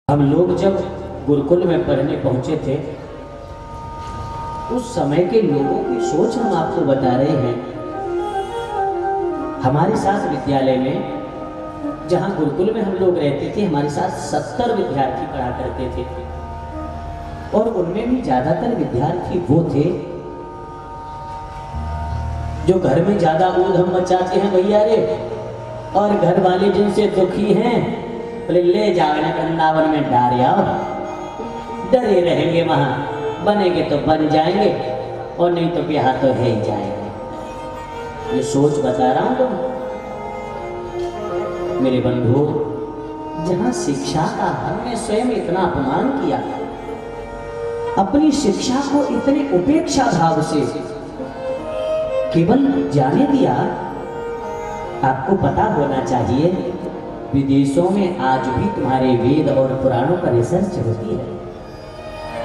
हम लोग जब गुरुकुल में पढ़ने पहुंचे थे उस समय के लोगों की सोच हम आपको बता रहे हैं। हमारे साथ विद्यालय में जहां गुरुकुल में हम लोग रहते थे हमारे साथ 70 विद्यार्थी पढ़ा करते थे और उनमें भी ज्यादातर विद्यार्थी वो थे जो घर में ज्यादा ऊधम मचाते हैं भैया रे, और घर वाले जिनसे दुखी हैं बोले ले जाओ ना वृंदावन में डाल आओ, डरे रहेंगे वहां, बनेंगे तो बन जाएंगे और नहीं तो ब्याह तो है ही जाएंगे। ये सोच बता रहा हूं तुम मेरे बंधुओं, जहां शिक्षा का हमने स्वयं इतना अपमान किया, अपनी शिक्षा को इतने उपेक्षा भाव से केवल जाने दिया। आपको पता होना चाहिए विदेशों में आज भी तुम्हारे वेद और पुराणों पर रिसर्च होती है।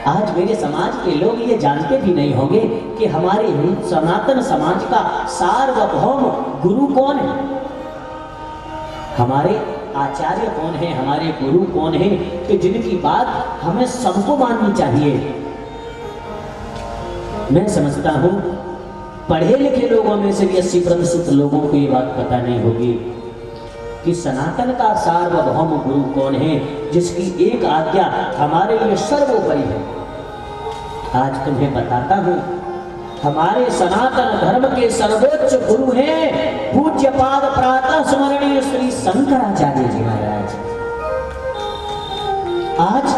आज मेरे समाज के लोग ये जानते भी नहीं होंगे कि हमारे सनातन समाज का सार्वभौम गुरु कौन है, हमारे आचार्य कौन है, हमारे गुरु कौन है कि जिनकी बात हमें सबको माननी चाहिए। मैं समझता हूं पढ़े लिखे लोगों में से भी 80% लोगों को ये बात पता नहीं होगी कि सनातन का सार्वभौम गुरु कौन है, जिसकी एक आज्ञा हमारे लिए सर्वोपरि है। आज तुम्हें बताता हूं, हमारे सनातन धर्म के सर्वोच्च गुरु हैं पूज्यपाद प्रातः स्मरणीय श्री शंकराचार्य जी महाराज। आज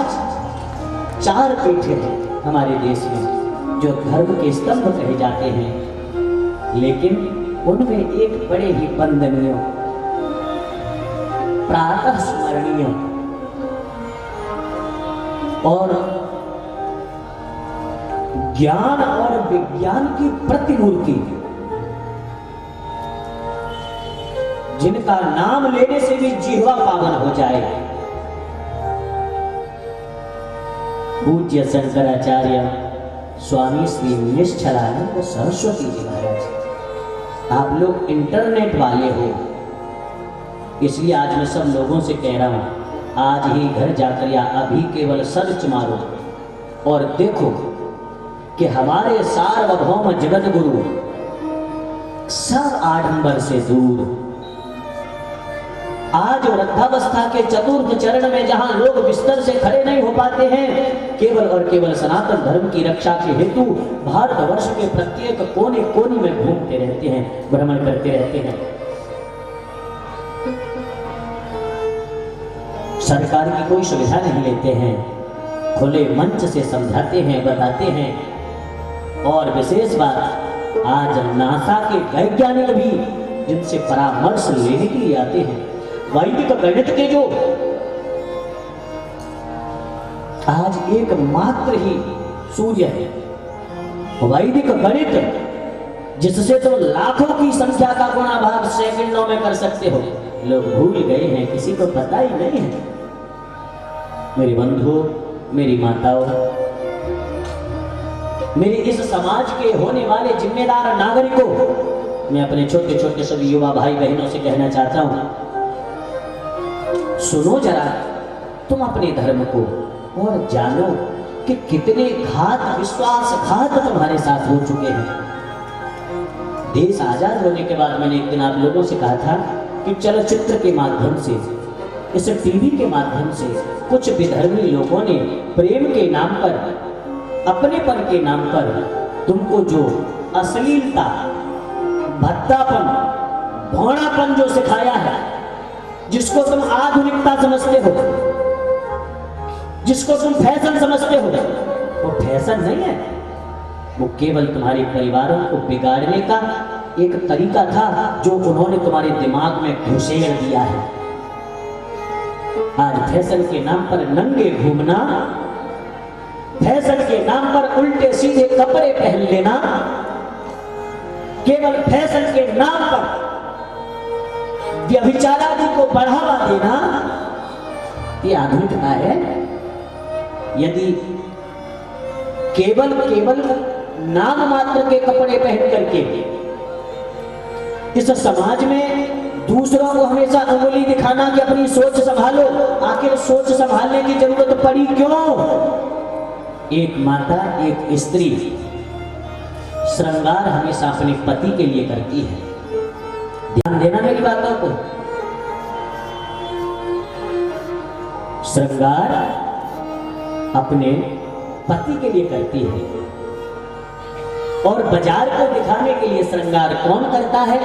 4 पीठ हैं हमारे देश में जो धर्म के स्तंभ कहे जाते हैं, लेकिन उनमें एक बड़े ही वंदनीय प्रातः स्मरणीय और ज्ञान और विज्ञान की प्रतिमूर्ति, जिनका नाम लेने से भी जिह्वा पावन हो जाए, पूज्य शंकराचार्य स्वामी श्री निश्चलानंद सरस्वती जी महाराज। आप लोग इंटरनेट वाले हो, इसलिए आज मैं सब लोगों से कह रहा हूं, आज ही घर जाकर या अभी केवल सर्च मारो और देखो कि हमारे सार्वभौम जगत गुरु सब आडंबर से दूर, आज वृद्धावस्था के चतुर्थ चरण में जहां लोग बिस्तर से खड़े नहीं हो पाते हैं, केवल और केवल सनातन धर्म की रक्षा के हेतु भारतवर्ष के प्रत्येक कोने कोने में घूमते रहते हैं, भ्रमण करते रहते हैं। सरकार की कोई सुविधा नहीं लेते हैं, खुले मंच से समझाते हैं, बताते हैं। और विशेष बात, आज नासा के वैज्ञानिक भी जिनसे परामर्श लेने के लिए आते हैं, वैदिक गणित के जो आज एकमात्र ही सूर्य है, वैदिक गणित जिससे तो लाखों की संख्या का गुणा भाग सेकंडों में कर सकते हो, लोग भूल गए हैं, किसी को पता ही नहीं है। मेरे बंधुओं, मेरी माताओं, मेरे इस समाज के होने वाले जिम्मेदार नागरिकों, मैं अपने छोटे छोटे सभी युवा भाई बहनों से कहना चाहता हूं, सुनो जरा तुम अपने धर्म को और जानो कि कितने घात विश्वासघात तुम्हारे साथ हो चुके हैं। देश आजाद होने के बाद मैंने एक दिन आप लोगों से कहा था कि चलचित्र के माध्यम से, इस टीवी के माध्यम से कुछ विधर्मी लोगों ने प्रेम के नाम पर, अपनेपन के नाम पर तुमको जो अश्लीलता, भद्दापन, भौणापन जो सिखाया है, जिसको तुम आधुनिकता समझते हो, जिसको तुम फैशन समझते हो, वो फैशन नहीं है, वो केवल तुम्हारे परिवारों को बिगाड़ने का एक तरीका था जो उन्होंने तुम्हारे दिमाग में घुसेड़ दिया है। आज फैशन के नाम पर नंगे घूमना, फैशन के नाम पर उल्टे सीधे कपड़े पहन लेना, केवल फैशन के नाम पर व्यभिचारादि को बढ़ावा देना, ये आधुनिकता है। यदि केवल नाम मात्र के कपड़े पहन करके इस समाज में दूसरों को हमेशा उंगली दिखाना कि अपनी सोच संभालो, आखिर सोच संभालने की जरूरत पड़ी क्यों? एक माता, एक स्त्री श्रृंगार हमेशा अपने पति के लिए करती है। ध्यान देना मेरी बातों को। श्रृंगार अपने पति के लिए करती है, और बाजार को दिखाने के लिए श्रृंगार कौन करता है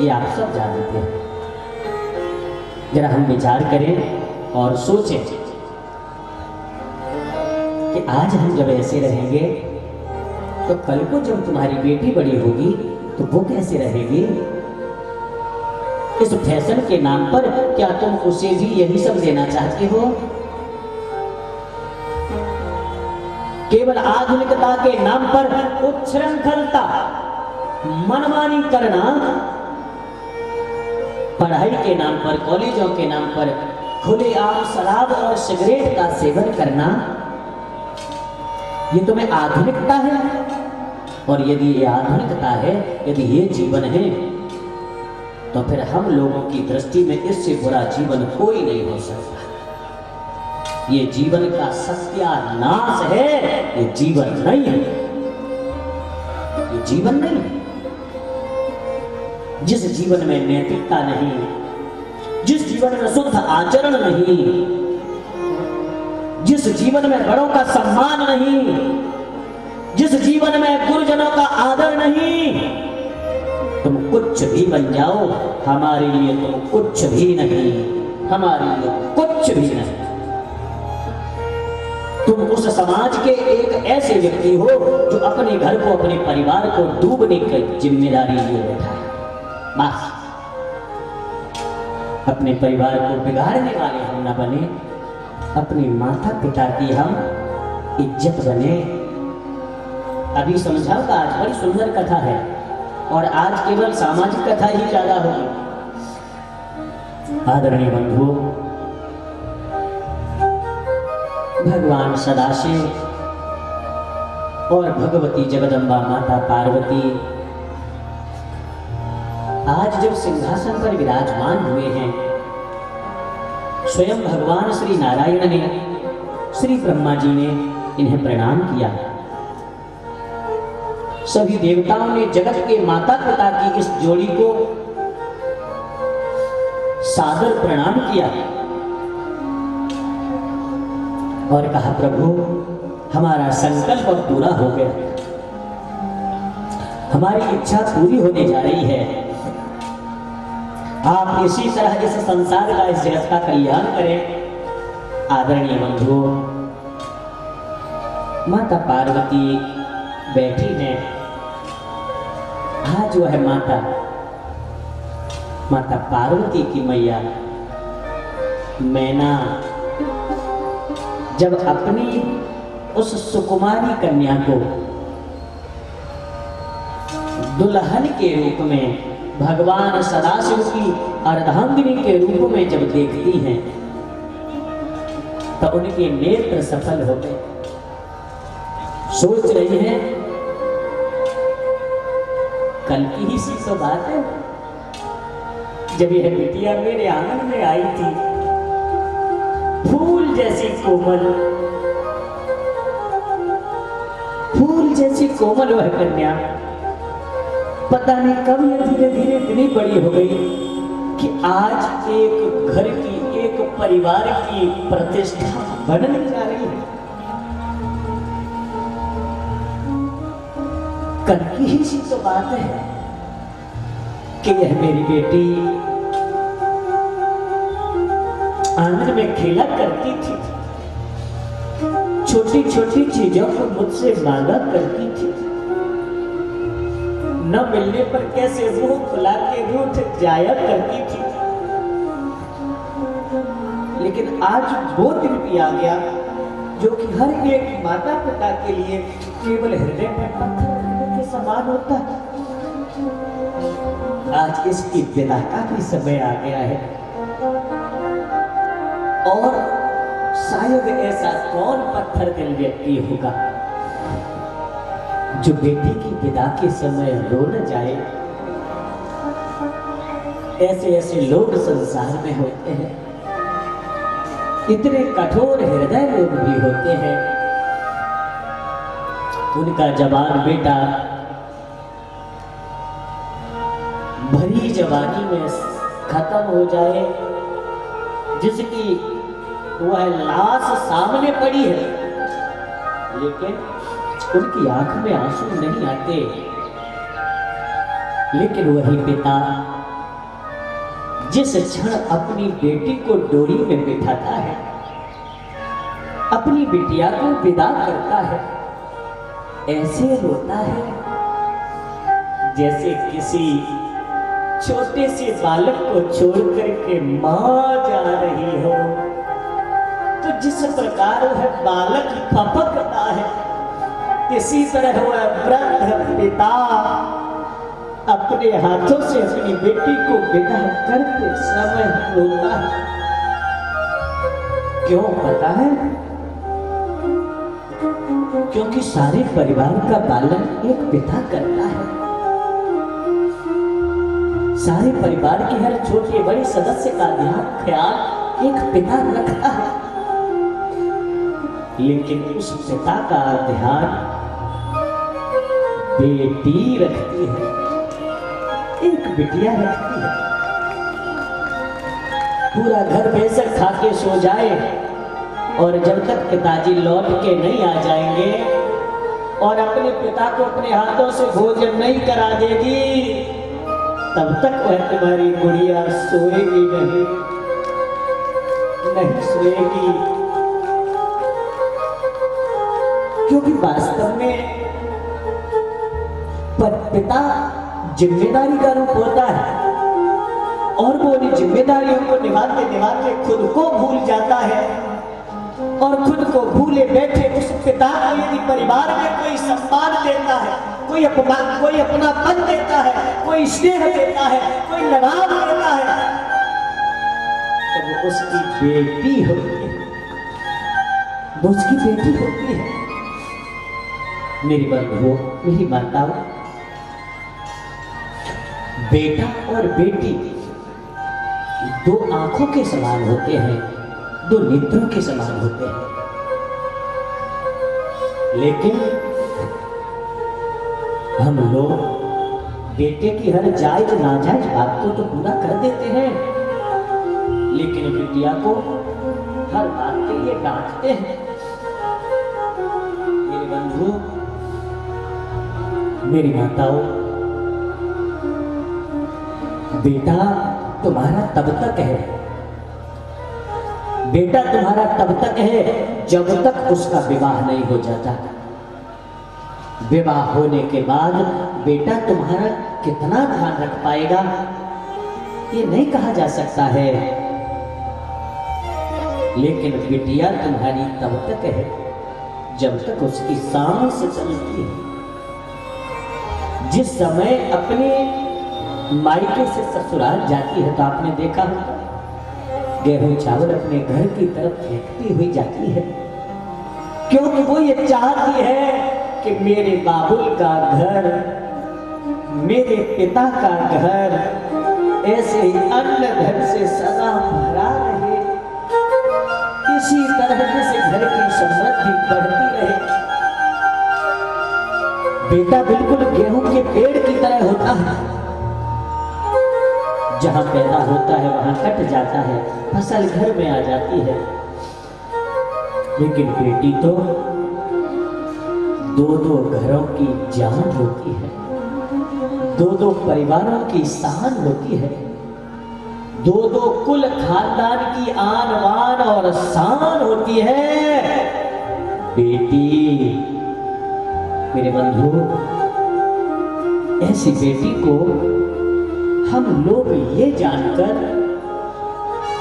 ये आप सब जानते हैं। जरा हम विचार करें और सोचें कि आज हम जब ऐसे रहेंगे तो कल को जब तुम्हारी बेटी बड़ी होगी तो वो कैसे रहेगी? इस फैशन के नाम पर क्या तुम उसे भी यही सब देना चाहते हो? केवल आधुनिकता के नाम पर उच्छृंखलता, मनमानी करना, पढ़ाई के नाम पर, कॉलेजों के नाम पर खुलेआम शराब और सिगरेट का सेवन करना, ये तुम्हें आधुनिकता है? और यदि ये आधुनिकता है, यदि ये जीवन है, तो फिर हम लोगों की दृष्टि में इससे बुरा जीवन कोई नहीं हो सकता। ये जीवन का सत्यानाश है, ये जीवन नहीं है, ये जीवन नहीं है। जिस जीवन में नैतिकता नहीं, जिस जीवन में शुद्ध आचरण नहीं, जिस जीवन में बड़ों का सम्मान नहीं, जिस जीवन में गुरुजनों का आदर नहीं, तुम कुछ भी बन जाओ, हमारे लिए तुम कुछ भी नहीं, हमारे लिए कुछ भी नहीं। तुम उस समाज के एक ऐसे व्यक्ति हो जो अपने घर को, अपने परिवार को डूबने की जिम्मेदारी लिए बैठा है। बस अपने परिवार को बिगाड़ने वाले हम न बने, अपने माता पिता की हम इज्जत बने। अभी समझाऊंगा, आज बड़ी सुंदर कथा है और आज केवल सामाजिक कथा ही ज्यादा होगी। आदरणीय बंधु, भगवान सदाशिव और भगवती जगदम्बा माता पार्वती आज जब सिंहासन पर विराजमान हुए हैं, स्वयं भगवान श्री नारायण ने, श्री ब्रह्मा जी ने इन्हें प्रणाम किया। सभी देवताओं ने जगत के माता पिता की इस जोड़ी को सादर प्रणाम किया और कहा, प्रभु हमारा संकल्प पूरा हो गया, हमारी इच्छा पूरी होने जा रही है। आप इसी तरह इस संसार का, इस जगत का कल्याण करें। आदरणीय बंधु, माता पार्वती बैठी हैं। आज जो है माता पार्वती की मैया मैना जब अपनी उस सुकुमारी कन्या को दुल्हन के रूप में भगवान सदाशिव की अर्धांगिनी के रूप में जब देखती हैं तो उनके नेत्र सफल हो गए। सोच रही हैं, कल की ही सी तो बात है जब यह बिटिया मेरे आंगन में आई थी, फूल जैसी कोमल, फूल जैसी कोमल वह कन्या, पता नहीं कब यह धीरे धीरे इतनी बड़ी हो गई कि आज एक घर की, एक परिवार की प्रतिष्ठा बढ़ने जा रही है। कल की ही सी तो बात है कि यह मेरी बेटी आंगन में खेला करती थी, छोटी छोटी चीजों को मुझसे मांगा करती थी, न मिलने पर कैसे मुंह खुला के रूठ जाया करती थी। लेकिन आज वो दिन भी आ गया जो कि हर एक माता पिता के लिए केवल हृदय में पत्थर रखने के समान होता है। आज इसकी विदा का भी समय आ गया है और शायद ऐसा कौन पत्थर दिल व्यक्ति होगा जो बेटी की विदा के समय रो न जाए। ऐसे ऐसे लोग संसार में होते हैं, इतने कठोर हृदय लोग भी होते हैं। उनका जवान बेटा भरी जवानी में खत्म हो जाए, जिसकी वह लाश सामने पड़ी है, लेकिन उनकी आंख में आंसू नहीं आते। लेकिन वही पिता जिस क्षण अपनी बेटी को डोली में बिठाता है, अपनी बिटिया को विदा करता है, ऐसे रोता है जैसे किसी छोटे से बालक को छोड़कर के मां जा रही हो। तो जिस प्रकार वह बालक फपकता है, इसी तरह वह वृद्ध पिता अपने हाथों से अपनी बेटी को विदा करते समय रोता है। क्यों पता है? क्योंकि सारे परिवार का पालन एक पिता करता है। सारे परिवार के हर छोटे बड़े सदस्य का ध्यान ख्याल एक पिता रखता है, लेकिन उस पिता का ध्यान बेटी रखती है, एक बिटिया रखती है। पूरा घर बेशक खा के सो जाए, और जब तक पिताजी लौट के नहीं आ जाएंगे और अपने पिता को अपने हाथों से भोजन नहीं करा देगी, तब तक वह तुम्हारी गुड़िया सोएगी नहीं सोएगी। क्योंकि वास्तव में पिता जिम्मेदारी का रूप होता है, और वो उन जिम्मेदारियों को निभाते निभाते खुद को भूल जाता है, और खुद को भूले बैठे उस पिता को यदि परिवार में कोई सम्मान देता है, कोई अपनापन देता है, कोई स्नेह देता है, कोई लगाव देता है, तो वो उसकी बेटी होती है, वो उसकी बेटी होती है। मेरी बंधुओं, मेरी माताओं, बेटा और बेटी दो आंखों के समान होते हैं, दो नेत्रों के समान होते हैं, लेकिन हम लोग बेटे की हर जायज नाजायज बात को तो पूरा कर देते हैं, लेकिन बिटिया को हर बात के लिए डांटते हैं। मेरे बंधु, मेरी माताओं, बेटा तुम्हारा तब तक है, बेटा तुम्हारा तब तक है जब तक उसका विवाह नहीं हो जाता। विवाह होने के बाद बेटा तुम्हारा कितना ध्यान रख पाएगा ये नहीं कहा जा सकता है, लेकिन बिटिया तुम्हारी तब तक है जब तक उसकी सांस चलती है। जिस समय अपने मायके से ससुराल जाती है तो आपने देखा होगा गेहूं चावल अपने घर की तरफ फेंकती हुई जाती है, क्योंकि वो ये चाहती है कि मेरे बाबुल का घर, मेरे पिता का घर ऐसे ही अन्न धन से सदा भरा रहे, इसी तरह से घर की समृद्धि बढ़ती रहे। बेटा बिल्कुल गेहूं के पेड़ की तरह होता है, जहां पैदा होता है वहां कट जाता है, फसल घर में आ जाती है, लेकिन बेटी तो दो दो घरों की जान होती है, दो दो परिवारों की शान होती है, दो दो कुल खानदान की आन बान और शान होती है बेटी। मेरे बंधु, ऐसी बेटी को हम लोग ये जानकर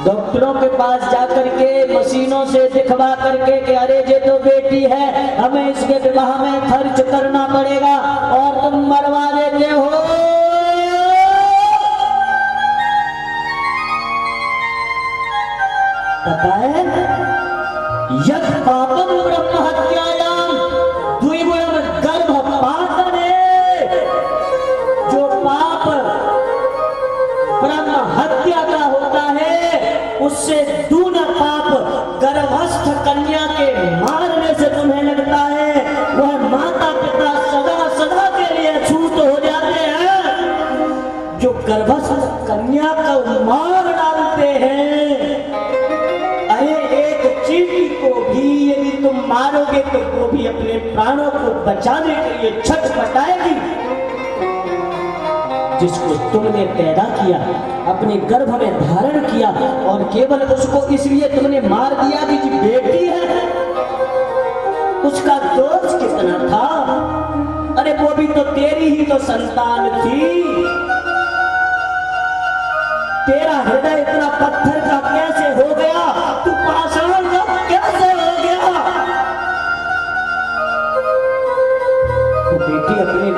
डॉक्टरों के पास जाकर के मशीनों से दिखवा करके कि अरे ये तो बेटी है, हमें इसके विवाह में खर्च करना पड़ेगा और तुम मरवा देते हो। पता है, यद पापम ब्रह्म हत्यायाम द्विगुणम गर्भपातने, जो पाप ब्रह्म प्राणों को बचाने के लिए छटपटाएगी। जिसको तुमने पैदा किया, अपने गर्भ में धारण किया, और केवल उसको इसलिए तुमने मार दिया कि जी बेटी है, उसका दोष कितना था? अरे वो भी तो तेरी ही तो संतान थी। तेरा हृदय इतना पत्थर का कैसे हो गया? तू पाषाण का कैसे हो गया? तो बेटी अपने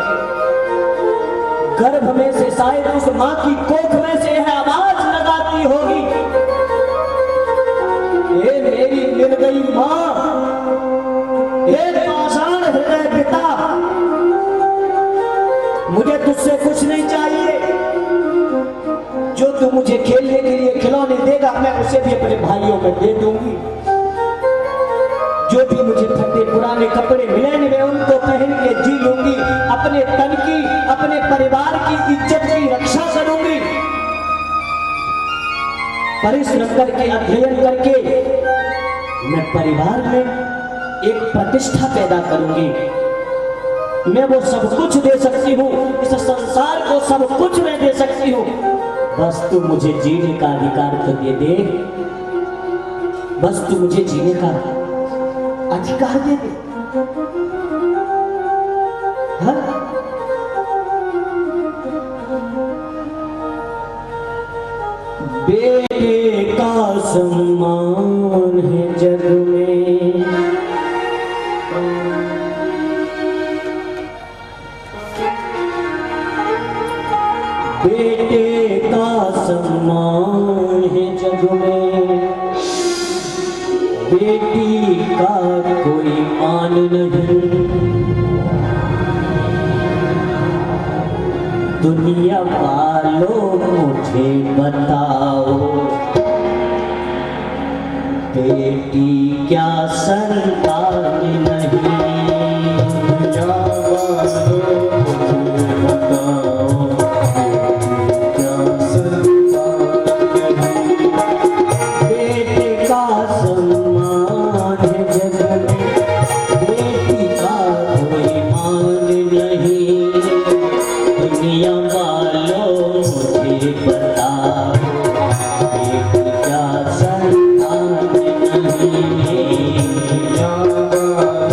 गर्भ में से शायद उस मां की कोख में से है आवाज लगाती होगी, ए मेरी निर्दयी मां, ए पाषाण हृदय पिता, मुझे तुझसे कुछ नहीं चाहिए। जो तू मुझे खेलने के लिए खिलौने देगा मैं उसे भी अपने भाइयों में दे दूंगी। जो भी मुझे फटे पुराने कपड़े मिलेंगे मैं उनको पहन के जी लूंगी। अपने तन की, अपने परिवार की इज्जत की रक्षा करूंगी। परिश्रम करके, अध्ययन करके मैं परिवार में एक प्रतिष्ठा पैदा करूंगी। मैं वो सब कुछ दे सकती हूँ, इस संसार को सब कुछ मैं दे सकती हूँ। बस तू मुझे जीने का अधिकार तो दे दे, बस तू मुझे जीने का अधिकार दे दे। हाँ? बेटे का सम्मान है जग में, बेटे का सम्मान है जग में, बेटी का कोई मान नहीं। दुनिया वालों मुझे बताओ, बेटी क्या संतान नहीं? दुनिया वालों मुझे बताओ, क्या संतान नहीं? बेटे का सम्मान है जग में, बेटी का कोई मान नहीं। दुनिया वालों मुझे बताओ, बेटी क्या संतान नहीं? दुनिया वालों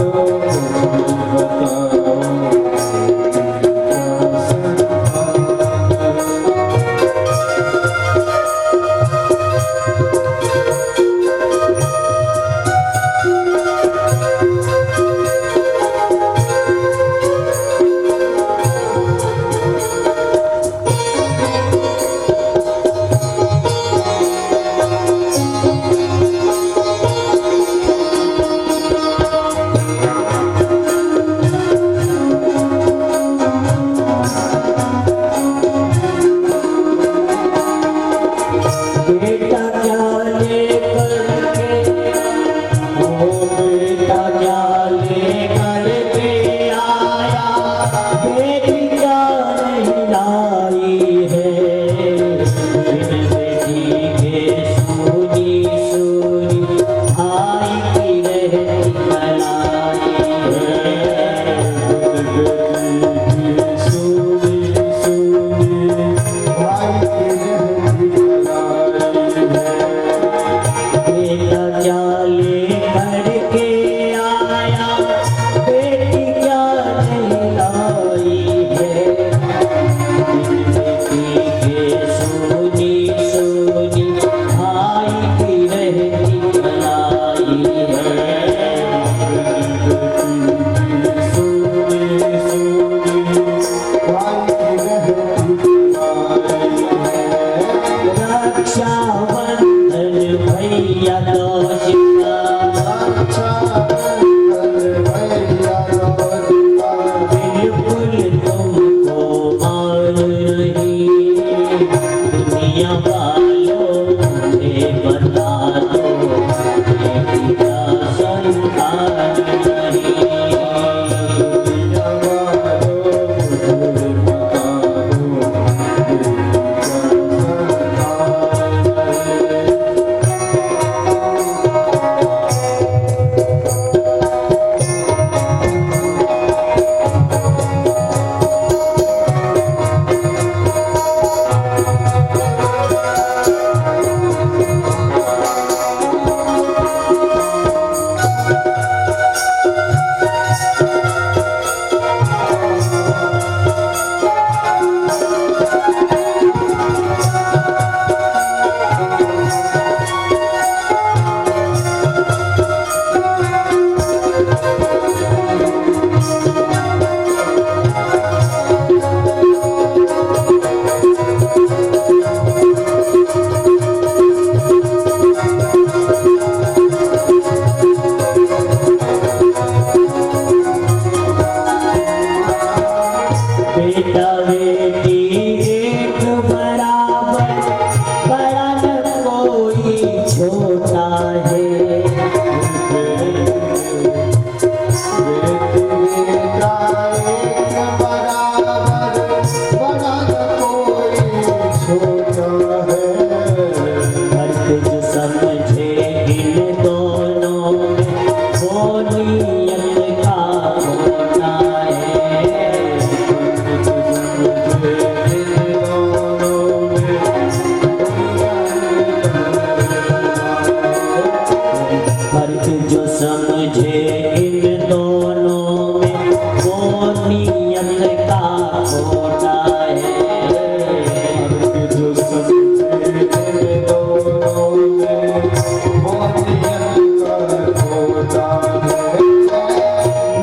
खोटा है।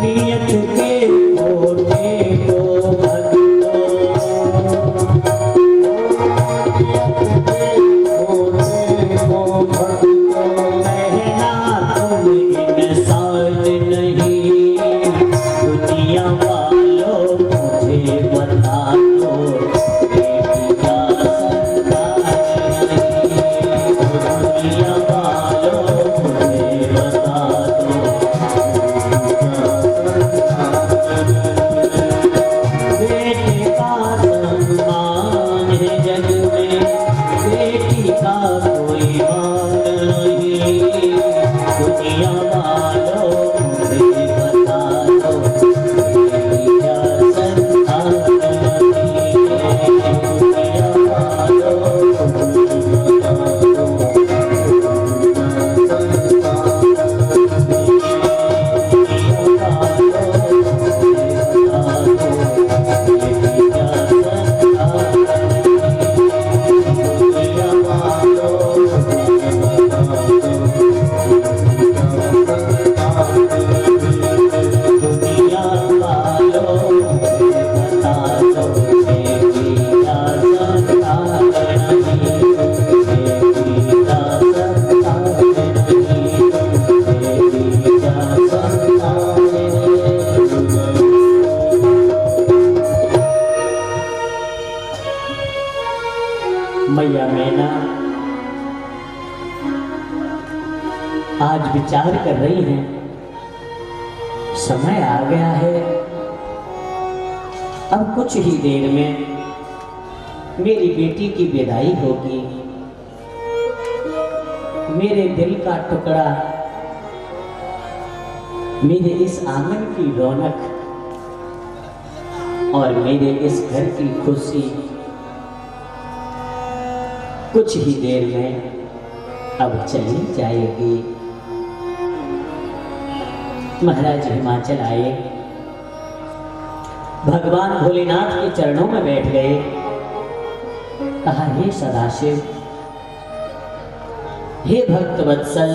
नियत के खोटे को मैया मैना आज विचार कर रही हैं, समय आ गया है, अब कुछ ही देर में मेरी बेटी की विदाई होगी। मेरे दिल का टुकड़ा, मेरे इस आंगन की रौनक और मेरे इस घर की खुशी कुछ ही देर में अब चली जाएगी। महाराज हिमाचल आए, भगवान भोलेनाथ के चरणों में बैठ गए। कहा, हे सदाशिव, हे भक्त वत्सल,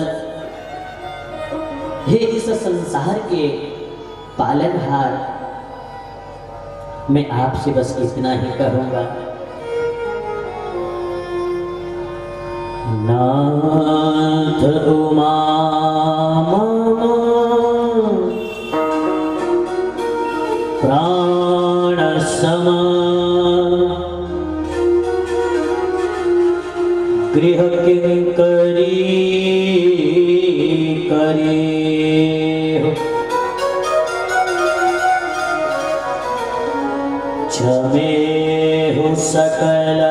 हे इस संसार के पालनहार, मैं आपसे बस इतना ही कहूंगा, नाथ उमा प्राण सम गृह किंकरी करे क्षमे हो सकल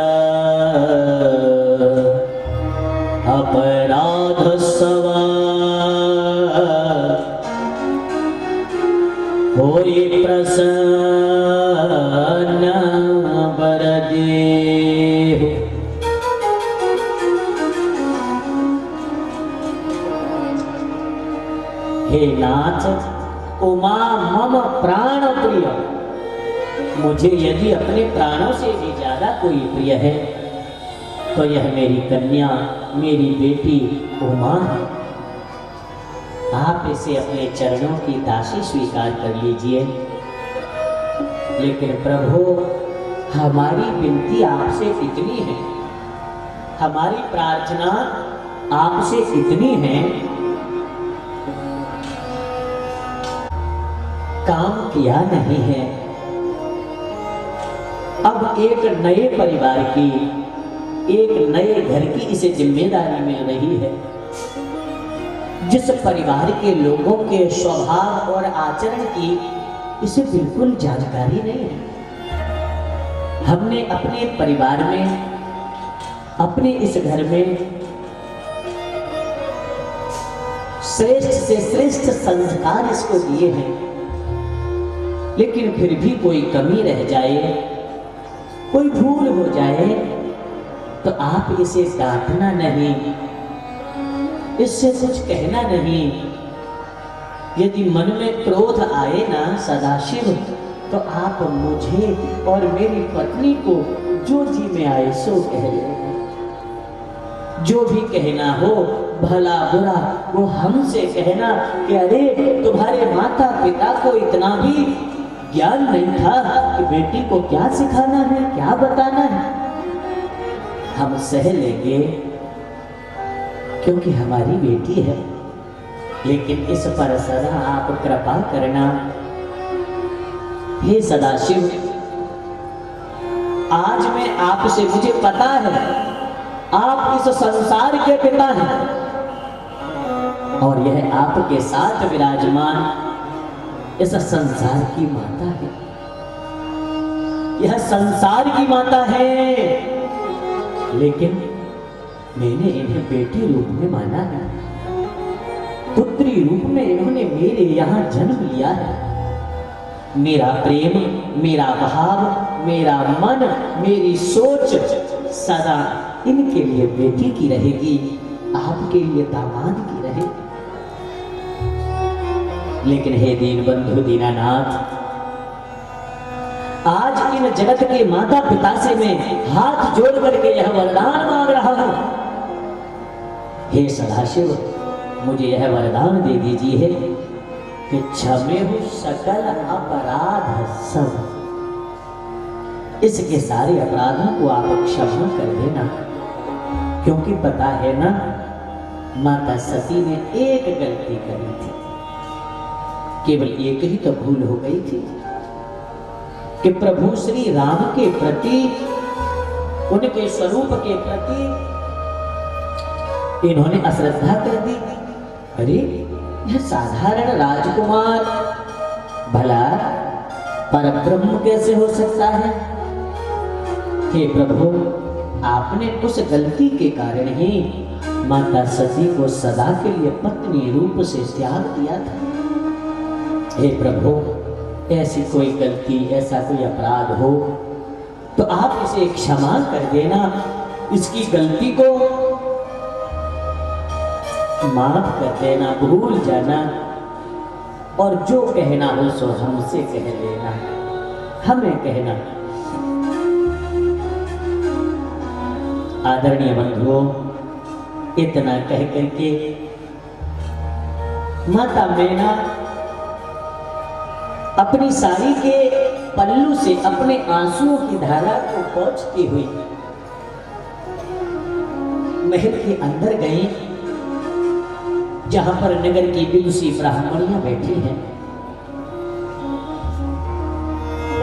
अपराध सवा होई प्रसन्न बरदेव। हे नाथ, उमा मम प्राण प्रिय, मुझे यदि अपने प्राणों से भी ज्यादा कोई प्रिय है तो यह मेरी कन्या, मेरी बेटी उमा है। आप इसे अपने चरणों की दासी स्वीकार कर लीजिए। लेकिन प्रभु, हमारी विनती आपसे इतनी है, हमारी प्रार्थना आपसे इतनी है, काम किया नहीं है। अब एक नए परिवार की, एक नए घर की इसे जिम्मेदारी मिल रही है। जिस परिवार के लोगों के स्वभाव और आचरण की इसे बिल्कुल जानकारी नहीं है। हमने अपने परिवार में, अपने इस घर में श्रेष्ठ से श्रेष्ठ संस्कार इसको दिए हैं, लेकिन फिर भी कोई कमी रह जाए, कोई भूल हो जाए तो आप इसे डांटना नहीं, इससे कुछ कहना नहीं। यदि मन में क्रोध आए ना सदाशिव, तो आप मुझे और मेरी पत्नी को जो जी में आए सो कह ले। जो भी कहना हो, भला बुरा, वो हमसे कहना कि अरे तुम्हारे माता पिता को इतना भी ज्ञान नहीं था कि बेटी को क्या सिखाना है, क्या बताना है। हम सह लेंगे क्योंकि हमारी बेटी है, लेकिन इस पर सदा आप कृपा करना। हे सदाशिव, आज मैं आपसे, मुझे पता है आप इस संसार के पिता हैं और यह आपके साथ विराजमान इस संसार की माता है। यह संसार की माता है, लेकिन मैंने इन्हें बेटी रूप में माना है। पुत्री रूप में इन्होंने मेरे यहां जन्म लिया है। मेरा प्रेम, मेरा भाव, मेरा मन, मेरी सोच सदा इनके लिए बेटी की रहेगी, आपके लिए दामाद की रहेगी। लेकिन हे दीन बंधु दीनानाथ, आज इन जगत के माता पिता से मैं हाथ जोड़ करके यह वरदान मांग रहा हूं। हे सदाशिव, मुझे यह वरदान दे दीजिए कि क्षमेहु सकल अपराध सब। इसके सारे अपराधों को आप क्षमा कर देना, क्योंकि पता है ना, माता सती ने एक गलती करी थी, केवल एक ही तो भूल हो गई थी कि प्रभु श्री राम के प्रति, उनके स्वरूप के प्रति इन्होंने अश्रद्धा कर दी। अरे यह साधारण राजकुमार भला परब्रह्म कैसे हो सकता है? हे प्रभु, आपने उस गलती के कारण ही माता सती को सदा के लिए पत्नी रूप से त्याग दिया था। हे प्रभु, ऐसी कोई गलती, ऐसा कोई अपराध हो तो आप इसे क्षमा कर देना, इसकी गलती को माफ कर देना, भूल जाना, और जो कहना हो सो हमसे कह लेना, हमें कहना। आदरणीय बंधुओं, इतना कह करके माता मैना अपनी साड़ी के पल्लू से अपने आंसुओं की धारा को पोंछती हुई महल के अंदर गई, जहां पर नगर की विदुषी ब्राह्मणियां बैठी हैं।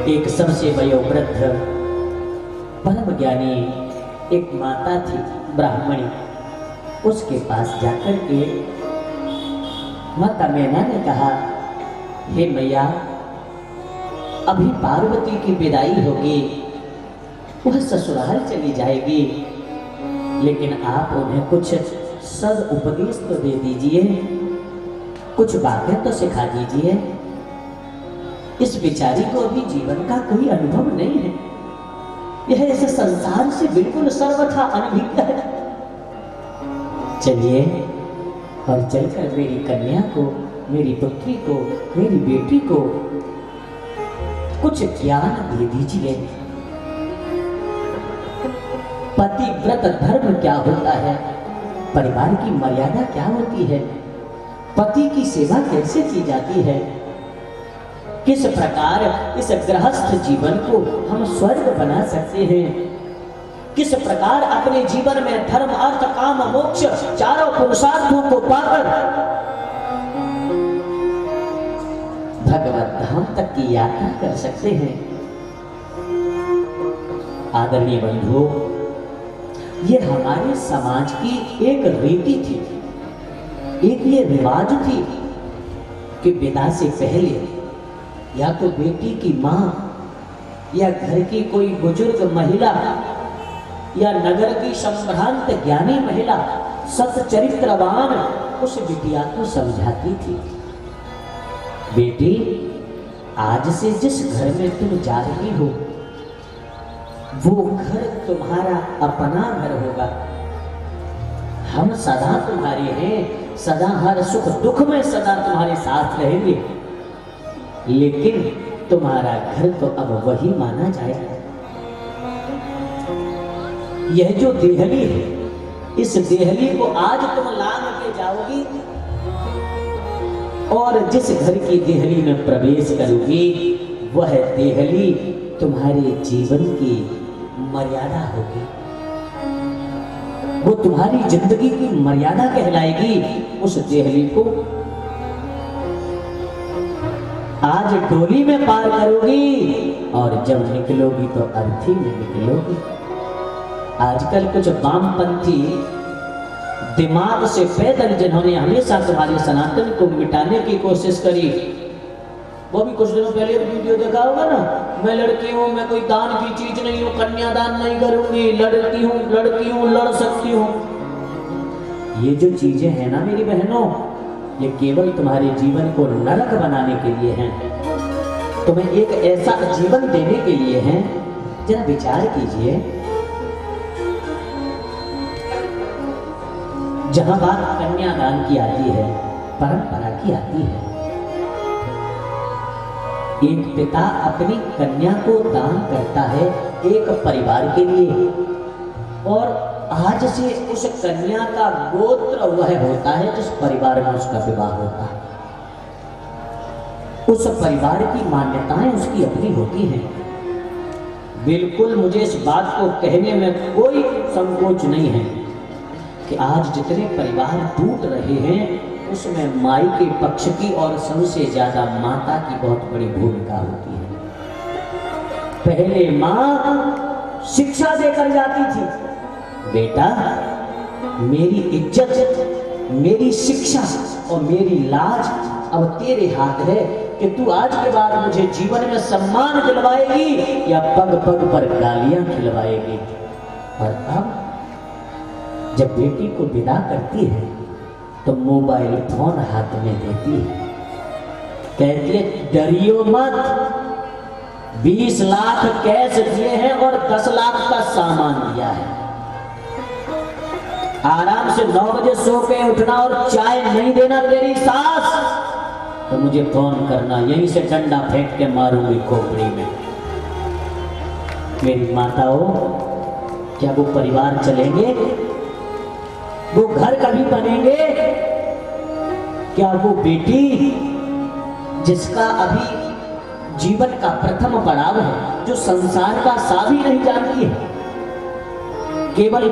एक सबसे वयोवृद्ध परम ज्ञानी एक माता थी ब्राह्मणी, उसके पास जाकर के माता मैना ने कहा, हे मैया, अभी पार्वती की विदाई होगी, वह ससुराल चली जाएगी, लेकिन आप उन्हें कुछ सद उपदेश तो दे दीजिए, कुछ बातें तो सिखा दीजिए। इस बेचारी को अभी जीवन का कोई अनुभव नहीं है, यह इस संसार से बिल्कुल सर्वथा अनभिज्ञ है। चलिए और चलकर मेरी कन्या को, मेरी पुत्री को, मेरी बेटी को कुछ ज्ञान दे दीजिए। पतिव्रत धर्म क्या होता है, परिवार की मर्यादा क्या होती है, पति की सेवा कैसे की जाती है, किस प्रकार इस गृहस्थ जीवन को हम स्वर्ग बना सकते हैं, किस प्रकार अपने जीवन में धर्म, अर्थ, काम, मोक्ष चारों पुरुषार्थों को पाकर भगवत धाम तक की यात्रा कर सकते हैं। आदरणीय बंधुओं, ये हमारे समाज की एक रीति थी, एक ये रिवाज थी कि विदा से पहले या तो बेटी की मां या घर की कोई बुजुर्ग महिला या नगर की संभ्रांत ज्ञानी महिला सच्चरित्रवान उस बिटिया को समझाती थी, बेटी, आज से जिस घर में तुम जा रही हो वो घर तुम्हारा अपना घर होगा। हम सदा तुम्हारे हैं, सदा हर सुख दुख में सदा तुम्हारे साथ रहेंगे, लेकिन तुम्हारा घर तो अब वही माना जाएगा। यह जो देहली है, इस देहली को आज तुम लांग के जाओगी और जिस घर की देहली में प्रवेश करोगी वह देहली तुम्हारे जीवन की मर्यादा होगी, वो तुम्हारी जिंदगी की मर्यादा कहलाएगी। उस देहली को आज डोली में पार करोगी और जब निकलोगी तो अर्थी में निकलोगी। आजकल कुछ वामपंथी दिमाग से पैदल जिन्होंने हमेशा तुम्हारे सनातन को मिटाने की कोशिश करी, वो भी कुछ दिनों पहले वीडियो देखा होगा ना, मैं लड़की हूँ, मैं कोई दान की चीज नहीं हूँ, कन्यादान नहीं करूंगी, लड़की हूँ, लड़ सकती हूँ। ये जो चीजें हैं ना मेरी बहनों, ये केवल तुम्हारे जीवन को नरक बनाने के लिए हैं, तुम्हें एक ऐसा जीवन देने के लिए हैं। जरा विचार कीजिए, जहां बात कन्यादान की आती है, परंपरा की आती है, एक पिता अपनी कन्या को दान करता है एक परिवार के लिए, और आज से उस कन्या का गोत्र वह होता है जिस परिवार में उसका विवाह होता है। उस परिवार की मान्यताएं उसकी अपनी होती हैं। बिल्कुल मुझे इस बात को कहने में कोई संकोच नहीं है कि आज जितने परिवार टूट रहे हैं उसमें माई के पक्ष की और सबसे ज्यादा माता की बहुत बड़ी भूमिका होती है। पहले माँ शिक्षा देकर जाती थी, बेटा मेरी इज्जत, मेरी शिक्षा और मेरी लाज अब तेरे हाथ है कि तू आज के बाद मुझे जीवन में सम्मान दिलवाएगी या पग पग पर गालियां खिलवाएगी। और अब जब बेटी को विदा करती है तो मोबाइल फोन हाथ में देती है, कहती है डरियो मत, 20 लाख कैश दिए हैं और 10 लाख का सामान दिया है, आराम से 9 बजे सो के उठना और चाय नहीं देना तेरी सास तो मुझे फोन करना, यहीं से डंडा फेंक के मारूंगी खोपड़ी में। मेरी माताओं, क्या वो परिवार चलेंगे? वो घर कभी बनेंगे? क्या वो बेटी जिसका अभी जीवन का प्रथम पड़ाव है, जो संसार का सा भी नहीं जानती है, केवल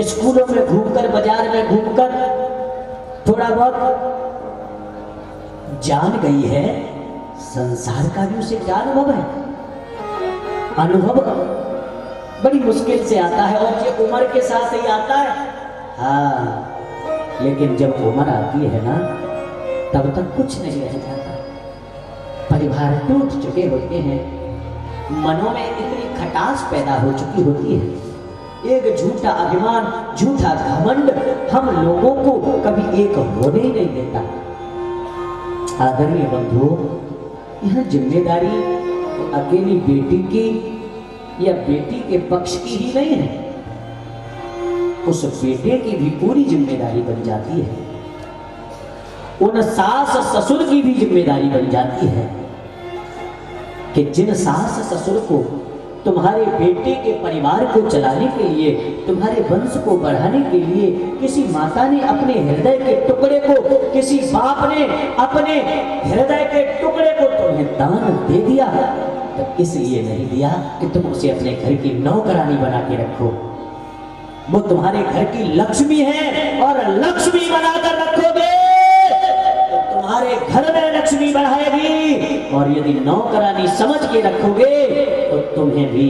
स्कूलों में घूमकर, बाजार में घूमकर थोड़ा बहुत जान गई है, संसार का भी उसे क्या अनुभव है? अनुभव बड़ी मुश्किल से आता है और ये उम्र के साथ ही आता है। हाँ, लेकिन जब उम्र आती है ना तब तक कुछ नहीं रह जाता, परिवार टूट चुके होते हैं, मनों में इतनी खटास पैदा हो चुकी होती है, एक झूठा अभिमान, झूठा घमंड हम लोगों को कभी एक होने ही नहीं देता। आदरणीय बंधुओं, यह जिम्मेदारी अकेली बेटी की या बेटी के पक्ष की ही नहीं है, उस बेटे की भी पूरी जिम्मेदारी बन जाती है, उन सास ससुर की भी जिम्मेदारी बन जाती है कि जिन सास ससुर को तुम्हारे बेटे के परिवार को चलाने के लिए, तुम्हारे वंश को बढ़ाने के लिए किसी माता ने अपने हृदय के टुकड़े को, किसी बाप ने अपने हृदय के टुकड़े को तुम्हें दान दे दिया, तो इसलिए नहीं दिया कि तुम उसे अपने घर की नौकरानी बना के रखो। वो तुम्हारे घर की लक्ष्मी है और लक्ष्मी बनाकर रखोगे तो तुम्हारे घर में लक्ष्मी बढ़ाएगी, और यदि नौकरानी समझ के रखोगे तो तुम्हें भी,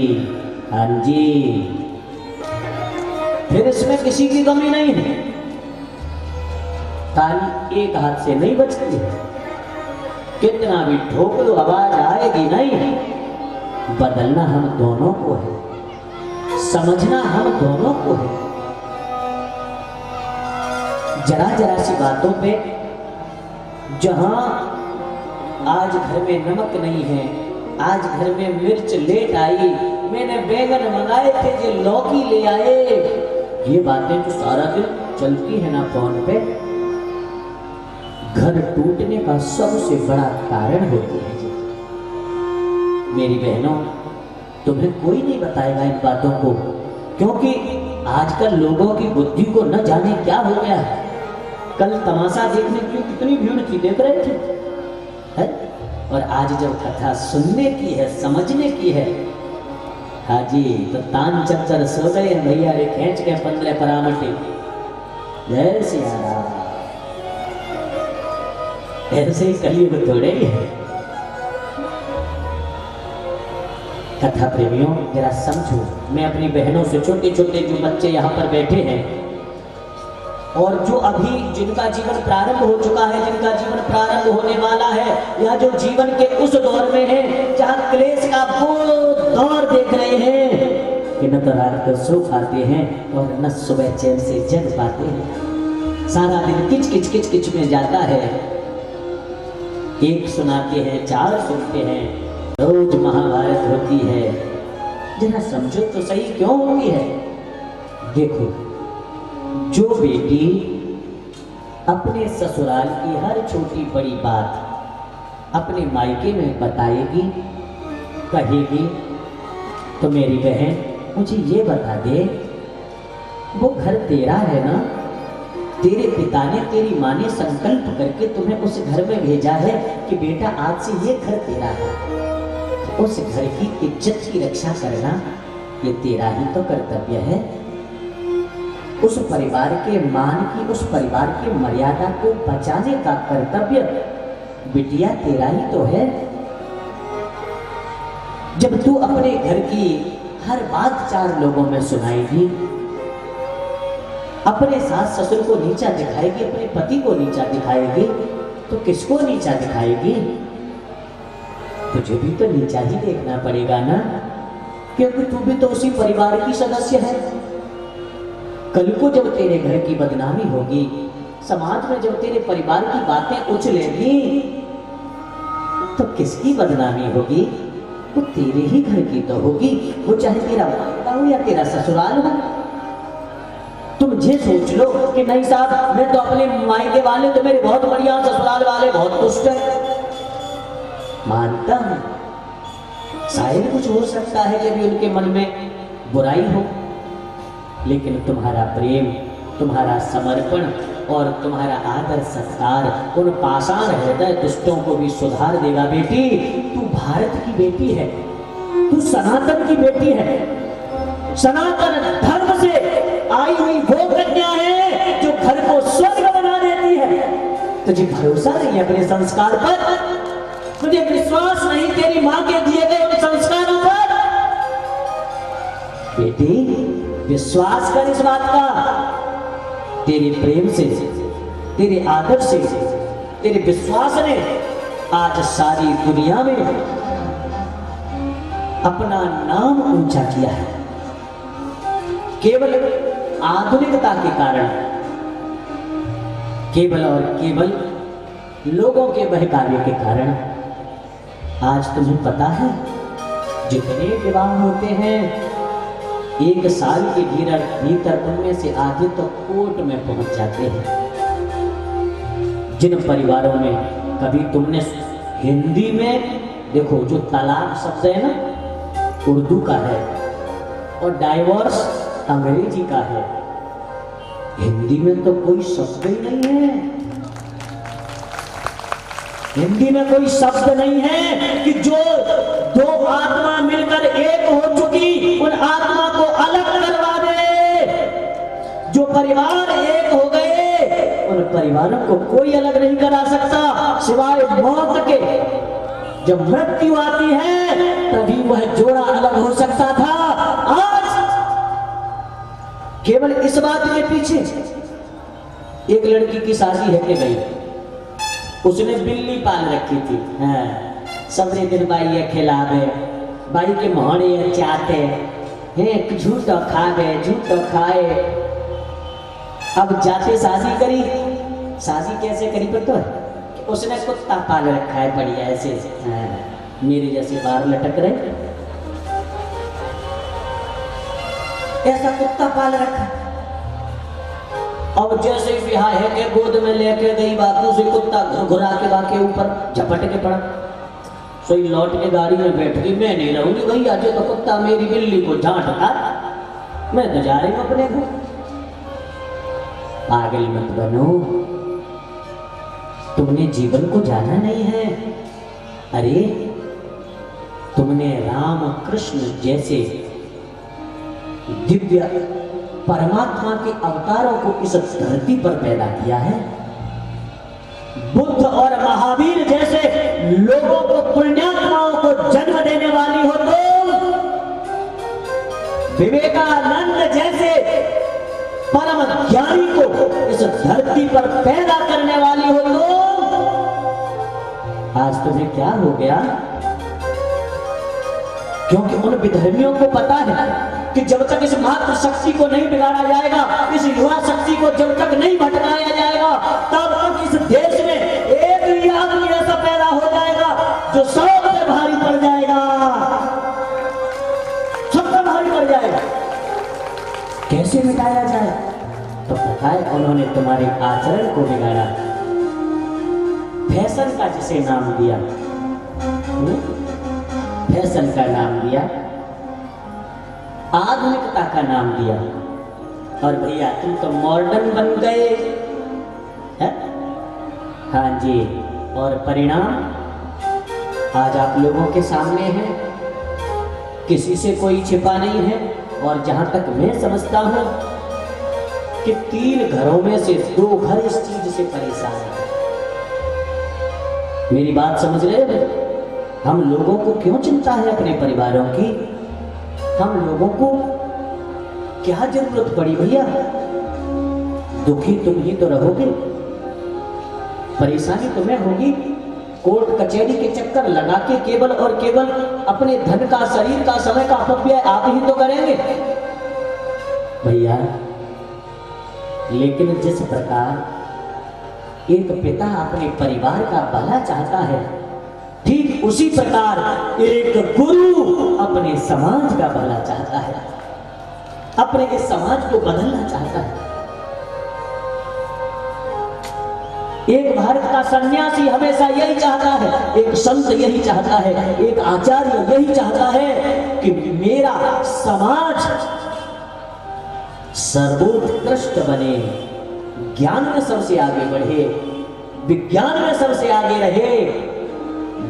हाँ जी, फिर इसमें किसी की कमी नहीं है। ताली एक हाथ से नहीं बजती है, कितना भी ठोक लो आवाज आएगी नहीं। बदलना हम दोनों को है, समझना हम दोनों को है। जरा जरा सी बातों पे, जहां आज घर में नमक नहीं है, आज घर में मिर्च लेट आई, मैंने बैंगन मंगाए थे जो लौकी ले आए, ये बातें तो सारा दिन चलती है ना फोन पे, घर टूटने का सबसे बड़ा कारण होती है। मेरी बहनों, तुम्हें कोई नहीं बताएगा इन बातों को, क्योंकि आजकल लोगों की बुद्धि को न जाने क्या हो गया है। कल तमाशा देखने के लिए कितनी भीड़ थी, देख रहे थे है? और आज जब कथा सुनने की है, समझने की है, हाजी तो तान चच्चर सो गए भैया रे, खींच के 15 परामटे। जय सिया राम। ऐसे ही कलयुग थोड़े ही है। कथा प्रेमियों जरा समझो, मैं अपनी बहनों से, छोटे छोटे जो बच्चे यहाँ पर बैठे हैं और जो अभी जिनका जीवन प्रारंभ हो चुका है, जिनका जीवन प्रारंभ होने वाला है, या जो जीवन के उस दौर में है जहाँ क्लेश का वो दौर देख रहे हैं कि न तो रात को सो पाते हैं और न सुबह चैन से जग पाते हैं, सारा दिन किच किच किच किच में जाता है। एक सुनाते हैं, 4 सुनते हैं, रोज महाभारत होती है। जरा समझो तो सही क्यों होती है। देखो, जो बेटी अपने ससुराल की हर छोटी बड़ी बात अपने मायके में बताएगी, कहेगी, तो मेरी बहन मुझे ये बता दे, वो घर तेरा है ना? तेरे पिता ने, तेरी माँ ने संकल्प करके तुम्हें उस घर में भेजा है कि बेटा आज से ये घर तेरा है। उस घर की इज्जत की रक्षा करना ये तेरा ही तो कर्तव्य है। उस परिवार के मान की, उस परिवार की मर्यादा को बचाने का कर्तव्य बिटिया तेरा ही तो है। जब तू अपने घर की हर बात 4 लोगों में सुनाएगी, अपने सास ससुर को नीचा दिखाएगी, अपने पति को नीचा दिखाएगी, तो किसको नीचा दिखाएगी? तुझे भी तो नीचा ही देखना पड़ेगा ना, क्योंकि तू भी तो उसी परिवार की सदस्य है। कल को जब तेरे घर की बदनामी होगी, समाज में जब तेरे परिवार की बातें उछलेंगी, तो किसकी बदनामी होगी? वो तेरे ही घर की तो होगी, वो चाहे तेरा मायका हो या तेरा ससुराल हो। तुम ये सोच लो कि नहीं साहब, मैं तो अपने मायके वाले तो मेरे बहुत बढ़िया, ससुराल वाले बहुत दुष्ट है। मानता हूं शायद कुछ हो सकता है कि भी उनके मन में बुराई हो, लेकिन तुम्हारा प्रेम, तुम्हारा समर्पण और तुम्हारा आदर सत्कार उन पाषाण हृदय दुष्टों को भी सुधार देगा। बेटी, तू भारत की बेटी है, तू सनातन की बेटी है, सनातन धर्म से आई हुई वो कन्या है जो घर को स्वर्ग बना देती है। तुझे भरोसा नहीं अपने संस्कार पर? तुझे विश्वास नहीं तेरी मां के दिए गए उन संस्कारों पर? बेटी, विश्वास कर इस बात का। तेरे प्रेम से, तेरे आदर से, तेरे विश्वास ने आज सारी दुनिया में अपना नाम ऊंचा किया है। केवल आधुनिकता के कारण, केवल और केवल लोगों के बहकावे के कारण आज तुम्हें पता है जितने विवाह होते हैं 1 साल के भीतर उनमें से आधे तो कोर्ट में पहुंच जाते हैं। जिन परिवारों में कभी तुमने हिंदी में देखो, जो तलाक शब्द है ना, उर्दू का है, और डाइवोर्स अंग्रेजी का है। हिंदी में तो कोई शब्द ही नहीं है। हिंदी में कोई शब्द नहीं है कि जो 2 आत्मा मिलकर एक हो चुकी उन आत्मा को अलग करवा दे। जो परिवार एक हो गए उन परिवारों को कोई अलग नहीं करा सकता सिवाय मौत के। जब मृत्यु आती है तभी वह जोड़ा अलग हो सकता था। आज केवल इस बात के पीछे एक लड़की की शादी है कि गई, उसने बिल्ली पाल रखी थी। हाँ, सबरे दिन बाई खिलावे, बाई के मोहड़े चाहते हैं, झूठ खावे, झूठ खाए। अब जाते शादी करी, शादी कैसे करी पता है? उसने कुत्ता पाल रखा है बढ़िया ऐसे, मेरे जैसे बाल लटक रहे, ऐसा कुत्ता पाल रखा। अब जैसे ब्याह है के गोद में लेके गई, बातों से कुत्ता घुरा के बाके ऊपर झपट के पड़ा। सोई लौट के गाड़ी में बैठ गई, मैं नहीं रहूंगी भैया, जो तो कुत्ता मेरी बिल्ली को झांटता, मैं तो जा रही हूं अपने घर। पागल मत बनो, तुमने जीवन को जाना नहीं है। अरे तुमने राम कृष्ण जैसे दिव्य परमात्मा के अवतारों को इस धरती पर पैदा किया है। बुद्ध और महावीर जैसे लोगों को, पुण्यात्माओं को जन्म देने वाली हो तुम। विवेकानंद जैसे परम ज्ञानी को इस धरती पर पैदा करने वाली हो तुम। आज तुम्हें क्या हो गया? क्योंकि उन विधर्मियों को पता है कि जब तक इस मातृ शक्ति को नहीं बिगाड़ा जाएगा, इस युवा शक्ति को जब तक नहीं भटकाया जाएगा, तब तक इस देश में एक ही आदमी ऐसा पैदा हो जाएगा जो सबसे भारी पड़ जाएगा, सबसे भारी पड़ जाएगा। कैसे मिटाया जाए? तो पता है, उन्होंने तुम्हारे आचरण को बिगाड़ा, फैशन का जिसे नाम दिया, फैशन का नाम दिया, आधुनिकता का नाम दिया, और भैया तुम तो मॉडर्न बन गए है? हाँ जी, और परिणाम आज आप लोगों के सामने है, किसी से कोई छिपा नहीं है। और जहां तक मैं समझता हूं कि 3 घरों में से 2 घर इस चीज से परेशान हैं। मेरी बात समझ रहे हो? हम लोगों को क्यों चिंता है अपने परिवारों की? हम लोगों को क्या जरूरत पड़ी भैया? दुखी तुम ही तो रहोगे, परेशानी तुम्हें होगी। कोर्ट कचहरी के चक्कर लगा के केवल और केवल अपने धन का, शरीर का, समय का अपव्यय आप ही तो करेंगे भैया। लेकिन जिस प्रकार एक पिता अपने परिवार का भला चाहता है, ठीक उसी प्रकार एक गुरु अपने समाज का भला चाहता है, अपने इस समाज को बदलना चाहता है। एक भारत का सन्यासी हमेशा यही चाहता है, एक संत यही चाहता है, एक आचार्य यही चाहता है कि मेरा समाज सर्वोत्कृष्ट बने, ज्ञान में सबसे आगे बढ़े, विज्ञान में सबसे आगे रहे,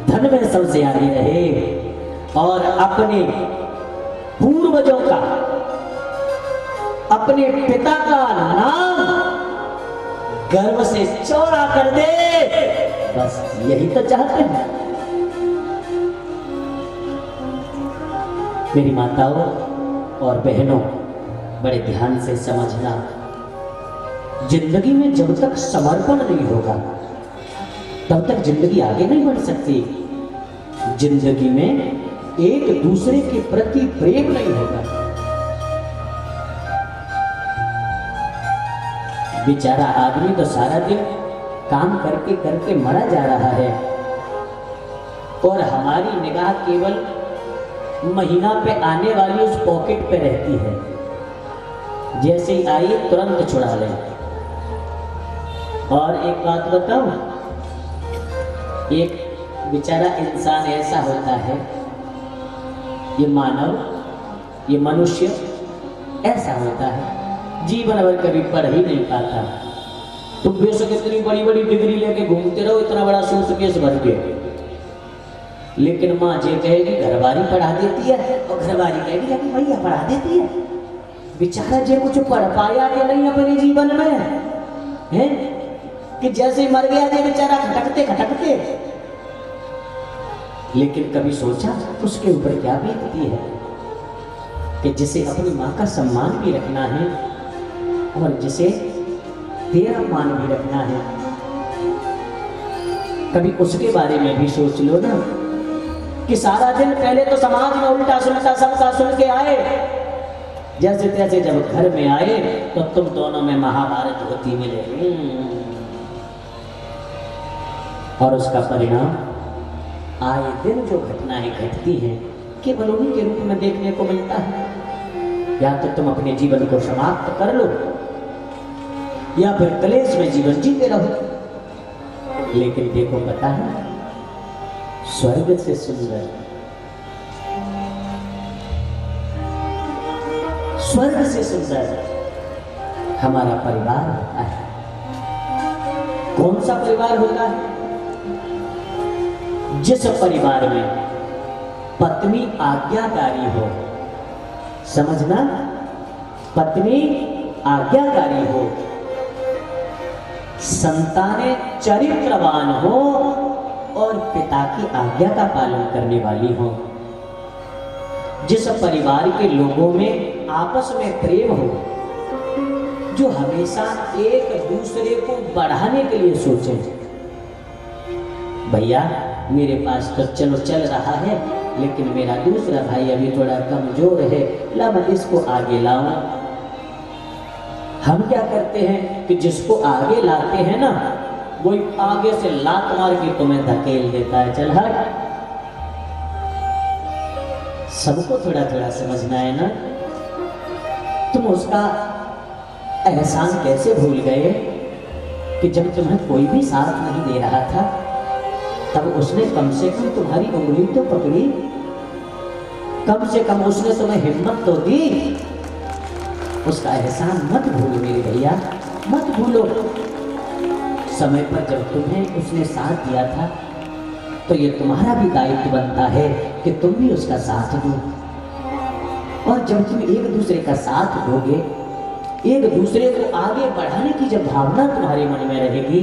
धन में सबसे आगे रहे, और अपने पूर्वजों का, अपने पिता का नाम गर्व से चौड़ा कर दे। बस यही तो चाहते हैं। मेरी माताओं और बहनों, बड़े ध्यान से समझना, जिंदगी में जब तक समर्पण नहीं होगा तब तक जिंदगी आगे नहीं बढ़ सकती। जिंदगी में एक दूसरे के प्रति प्रेम नहीं होगा। बेचारा आदमी तो सारा दिन काम करके करके मरा जा रहा है, और हमारी निगाह केवल महीना पे आने वाली उस पॉकेट पे रहती है। जैसे ही आई तुरंत छुड़ा ले। और एक बात बताऊं, एक बेचारा इंसान ऐसा होता है, ये मानव, ये मनुष्य ऐसा होता है, जीवन भर कभी पढ़ ही नहीं पाता। तुम बेशक इतनी बड़ी बड़ी डिग्री लेके घूमते रहो, इतना बड़ा सूटकेस भर के, लेकिन माँ जे कहेगी घरवारी पढ़ा देती है, और घरवारी कहेगी अभी भैया पढ़ा देती है। बेचारा जे कुछ पढ़ पाया कि नहीं अपने जीवन में है, कि जैसे मर गया जे बेचारा खटकते खटकते। लेकिन कभी सोचा उसके ऊपर क्या बीतती है, कि जिसे अपनी माँ का सम्मान भी रखना है और जिसे तेरा मान भी रखना है। कभी उसके बारे में भी सोच लो ना, कि सारा दिन पहले तो समाज में उल्टा सुलटा सबका सुन के आए, जैसे तैसे जब घर में आए तो तुम दोनों में महाभारत होती मिले। और उसका परिणाम आए दिन जो घटनाएं घटती हैं केवल उन्हीं के रूप में देखने को मिलता है। या तो तुम अपने जीवन को समाप्त कर लो, या फिर क्लेश में जीवन जीते रहो। लेकिन देखो, पता है स्वर्ग से सुंदर, स्वर्ग से सुंदर हमारा परिवार होता है। कौन सा परिवार होता है? जिस परिवार में पत्नी आज्ञाकारी हो। समझना, पत्नी आज्ञाकारी हो, संतानें चरित्रवान हो और पिता की आज्ञा का पालन करने वाली हो। जिस परिवार के लोगों में आपस में प्रेम हो, जो हमेशा एक दूसरे को बढ़ाने के लिए सोचे। भैया मेरे पास तो चलो चल रहा है, लेकिन मेरा दूसरा भाई अभी थोड़ा कमजोर है, ला मैं इसको आगे लाऊं। हम क्या करते हैं कि जिसको आगे लाते हैं ना, वो आगे से लात मार के तुम्हें धकेल देता है, चल हट। सबको थोड़ा थोड़ा समझना है ना। तुम उसका एहसान कैसे भूल गए कि जब तुम्हें कोई भी साथ नहीं दे रहा था, तब उसने कम से कम तुम्हारी उंगली तो पकड़ी, कम से कम उसने तुम्हें हिम्मत तो दी। उसका एहसान मत भूलो मेरे भैया, मत भूलो। समय पर जब तुम्हें उसने साथ दिया था, तो ये तुम्हारा भी दायित्व बनता है कि तुम भी उसका साथ दो। और जब तुम एक दूसरे का साथ दोगे, एक दूसरे को आगे बढ़ाने की जब भावना तुम्हारे मन में रहेगी,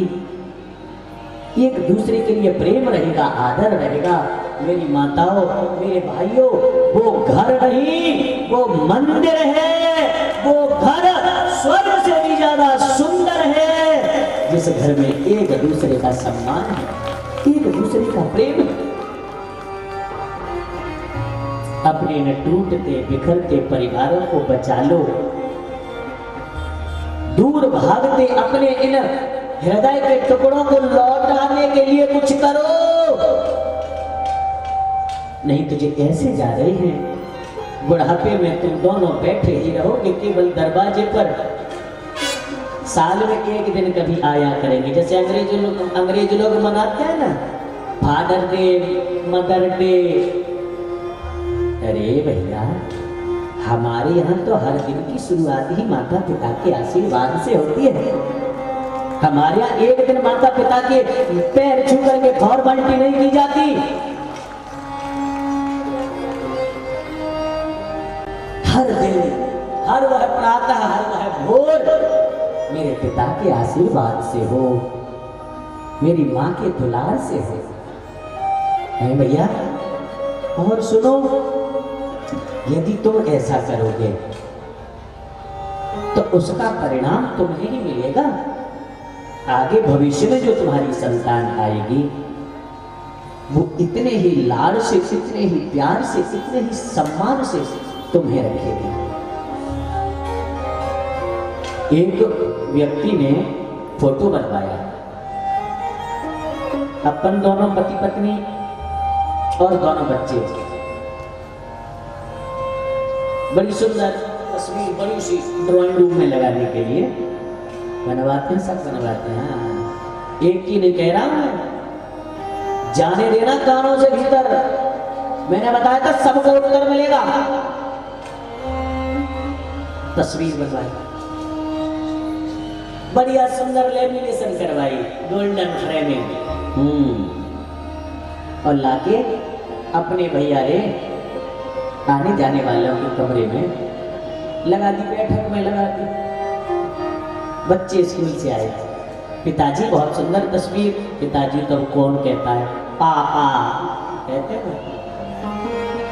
एक दूसरे के लिए प्रेम रहेगा, आदर रहेगा, मेरी माताओं, मेरे भाइयों, वो घर नहीं, वो मंदिर है, वो घर स्वर्ग से भी ज्यादा सुंदर है, जिस घर में एक दूसरे का सम्मान है, एक दूसरे का प्रेम है। अपने न टूटते बिखरते परिवारों को बचा लो, दूर भागते अपने इन हृदय के टुकड़ों को लौटाने के लिए कुछ करो। नहीं तो ये ऐसे जा रहे हैं, बुढ़ापे में तुम दोनों बैठे ही रहोगे केवल दरवाजे पर। साल में एक दिन कभी आया करेंगे, जैसे अंग्रेज लोग मनाते हैं ना, फादर डे, मदर डे। अरे भैया, हमारे यहाँ तो हर दिन की शुरुआत ही माता पिता के आशीर्वाद से होती है। हमारे यहाँ एक दिन माता पिता के पैर छू करके फॉर्मेलिटी नहीं की जाती। हर दिन, हर वह प्रातः, हर वह भोर मेरे पिता के आशीर्वाद से हो, मेरी माँ के दुलार से हो। है भैया? और सुनो, यदि तुम ऐसा करोगे तो उसका परिणाम तुम्हें ही मिलेगा। आगे भविष्य में जो तुम्हारी संतान आएगी, वो इतने ही लाड़ से, इतने ही प्यार से, इतने ही सम्मान से तुम्हें रखेगी। एक व्यक्ति ने फोटो बनवाया, अपन दोनों पति पत्नी और दोनों बच्चे, बड़ी सुंदर तस्वीर, बड़ी सी ड्राइंग रूम में लगाने के लिए बनवाते हैं, सब बनवाते हैं। हाँ, एक की नहीं कह रहा हूं मैं, जाने देना कानों से भीतर। मैंने बताया था सबको उत्तर मिलेगा। तस्वीर बनवाई, बढ़िया सुंदर लेमिनेशन करवाई, गोल्डन फ्रेमिंग, और लाके अपने भैया रे आने जाने वालों के कमरे में लगा दी, बैठक में लगा दी। बच्चे स्कूल से आए, पिताजी बहुत सुंदर तस्वीर। पिताजी तो कौन कहता है? पापा कहते हैं।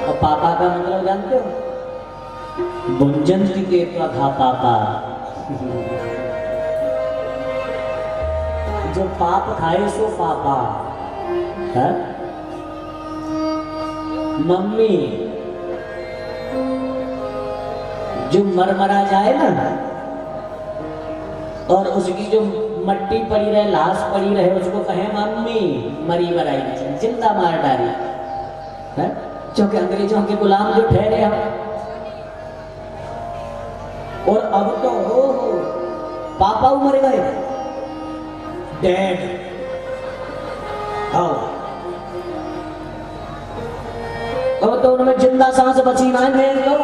और पापा का मतलब जानते हो? बुंजंती के था पापा। जो पाप खाए सो पापा है? मम्मी जो मरमरा जाए ना, और उसकी जो मट्टी पड़ी रहे, लाश पड़ी रहे, उसको कहे मम्मी, मरी मराई, जिंदा मार डाली है। क्योंकि अंग्रेजों के गुलाम जो ठहरे हम, और अब तो हो पापा मर गए, डैड, हाँ और तो उनमें जिंदा सांस बची ना है तो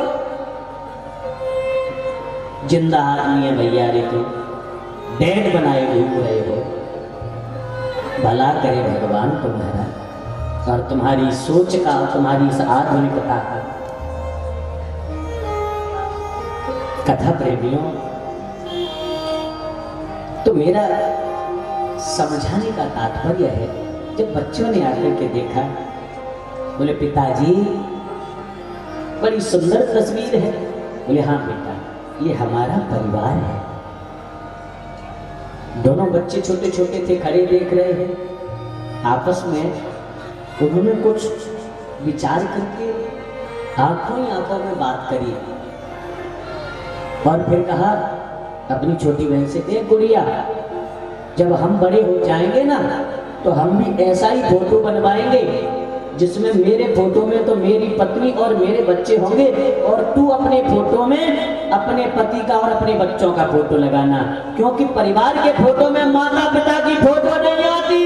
जिंदा आदमी है भैया रे, तो डेड बनाए घूम रहे हो। भला करे भगवान तुम्हारा और तुम्हारी सोच का, तुम्हारी इस आधुनिकता का। कथा प्रेमियों, तो मेरा समझाने का तात्पर्य है, जब बच्चों ने आकर के देखा, बोले पिताजी बड़ी सुंदर तस्वीर है। बोले हाँ बेटा, ये हमारा परिवार है। दोनों बच्चे छोटे छोटे थे, खड़े देख रहे हैं। आपस में उन्होंने कुछ विचार करके आंखों ही आंखों में बात करी और फिर कहा अपनी छोटी बहन से, देख गुड़िया, जब हम बड़े हो जाएंगे ना तो हम भी ऐसा ही फोटो बनवाएंगे जिसमें मेरे फोटो में तो मेरी पत्नी और मेरे बच्चे होंगे और तू अपने फोटो में अपने पति का और अपने बच्चों का फोटो लगाना, क्योंकि परिवार के फोटो में माता पिता की फोटो नहीं आती।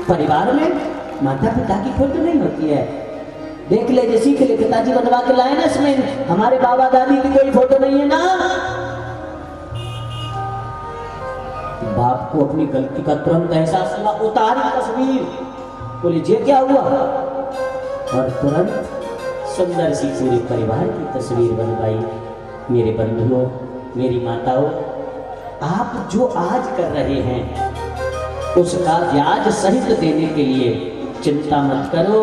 परिवार में माता पिता की फोटो नहीं होती है। देख ले, जैसी के लिए पिताजी बनवा के लाए ना, इसमें हमारे बाबा दादी की कोई फोटो नहीं है ना। बाप को अपनी गलती का तुरंत एहसास हुआ, उतारी तस्वीर, बोले ये क्या हुआ, और तुरंत सुंदर सी पूरे परिवार की तस्वीर बनवाई। मेरे बंधुओं, मेरी माताओं, आप जो आज कर रहे हैं उसका ब्याज सहित देने के लिए चिंता मत करो।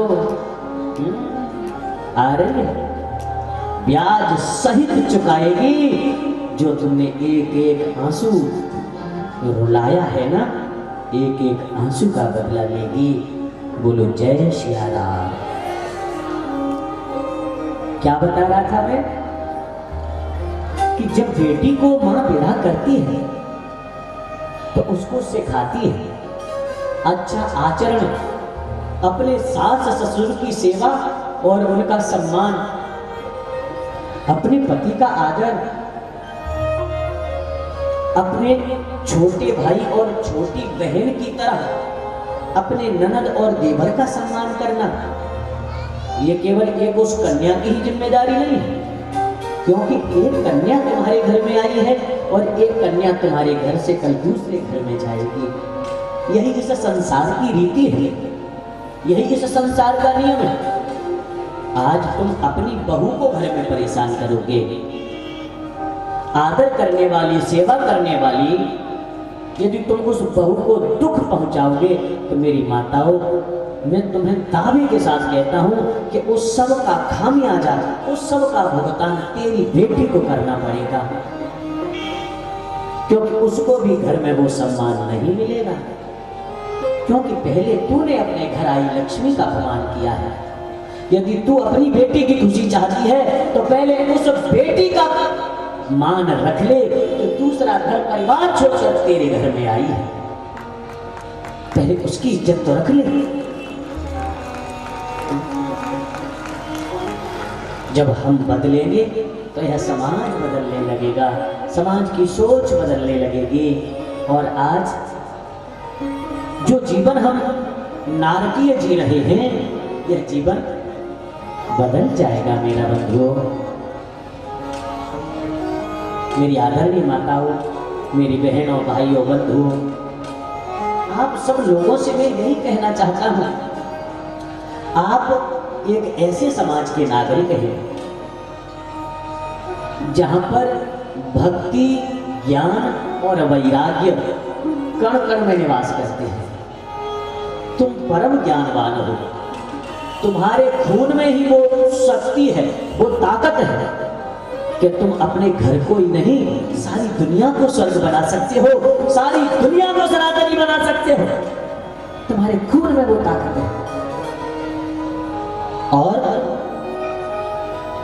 अरे ब्याज सहित चुकाएगी जो तुमने एक एक आंसू रुलाया है ना, एक एक आंसू का बदला लेगी। बोलो जय श्री राम। क्या बता रहा था मैं कि जब बेटी को मां विदा करती है तो उसको सिखाती है अच्छा आचरण, अपने सास ससुर की सेवा और उनका सम्मान, अपने पति का आदर, अपने छोटे भाई और छोटी बहन की तरह अपने ननद और देवर का सम्मान करना। ये केवल एक उस कन्या की ही जिम्मेदारी नहीं है, क्योंकि एक कन्या तुम्हारे घर में आई है और एक कन्या तुम्हारे घर से कल दूसरे घर में जाएगी। यही इस संसार की रीति है, यही इस संसार का नियम है। आज तुम अपनी बहू को घर में परेशान करोगे, आदर करने वाली, सेवा करने वाली यदि तुम उस बहू को दुख पहुंचाओगे तो मेरी माताओं, मैं तुम्हें दावे के साथ कहता हूं कि उस सब का खामियाजा, उस सब का भुगतान तेरी बेटी को करना पड़ेगा, क्योंकि उसको भी घर में वो सम्मान नहीं मिलेगा, क्योंकि पहले तूने अपने घर आई लक्ष्मी का अपमान किया है। यदि तू अपनी बेटी की खुशी चाहती है तो पहले उस बेटी का मान रख ले जो दूसरा घर परिवार छोड़कर तेरे घर में आई है। पहले उसकी इज्जत तो रख ले। जब हम बदलेंगे तो यह समाज बदलने लगेगा, समाज की सोच बदलने लगेगी। और आज जो जीवन हम नारकीय जी रहे हैं, यह जीवन बदल जाएगा मेरा बंधुओं। मेरी आदरणीय माताओं, मेरी बहनों, भाइयों, बंधुओं, आप सब लोगों से मैं यही कहना चाहता हूं, आप एक ऐसे समाज के नागरिक हैं जहां पर भक्ति, ज्ञान और वैराग्य कण कण में निवास करते हैं। तुम परम ज्ञानवान हो, तुम्हारे खून में ही वो शक्ति है, वो ताकत है कि तुम अपने घर को ही नहीं सारी दुनिया को स्वर्ग बना सकते हो, सारी दुनिया को सनातनी बना सकते हो। तुम्हारे खून में वो ताकत है। और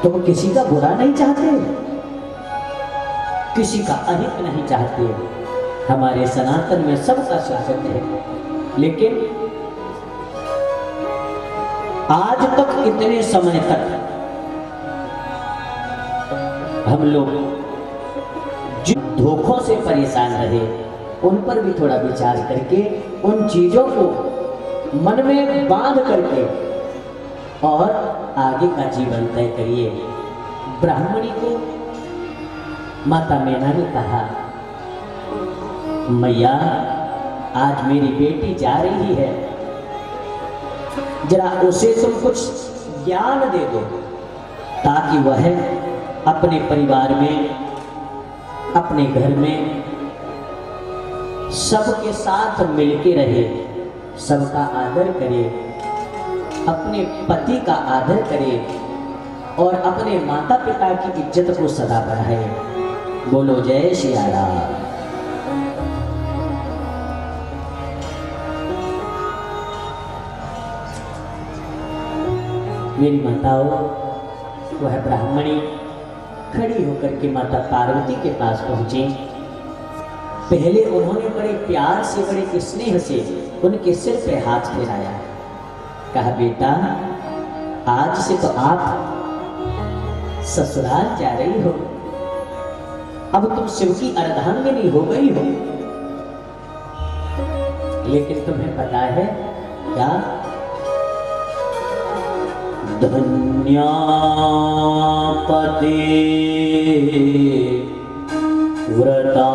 तुम किसी का बुरा नहीं चाहते, किसी का अहित नहीं चाहते। हमारे सनातन में सबका शासन है, लेकिन आज तक, इतने समय तक हम लोग जिन धोखों से परेशान रहे, उन पर भी थोड़ा विचार करके उन चीजों को मन में बांध करके और आगे का जीवन तय करिए। ब्राह्मणी को माता मैना ने कहा, मैया आज मेरी बेटी जा रही है, जरा उसे तुम कुछ ज्ञान दे दो ताकि वह अपने परिवार में, अपने घर में सबके साथ मिलके रहे, सबका आदर करे, अपने पति का आदर करे और अपने माता पिता की इज्जत को सदा बढ़ाए। बोलो जय श्री राम। मेरी माताओं, वह ब्राह्मणी खड़ी होकर के माता पार्वती के पास पहुंची। पहले उन्होंने बड़े प्यार से, बड़े स्नेह से उनके सिर पे हाथ फेराया। कहा, बेटा आज से तो आप ससुराल जा रही हो, अब तुम शिव की अर्धांगिनी हो गई हो। लेकिन तुम्हें पता है क्या, धन्या पते व्रता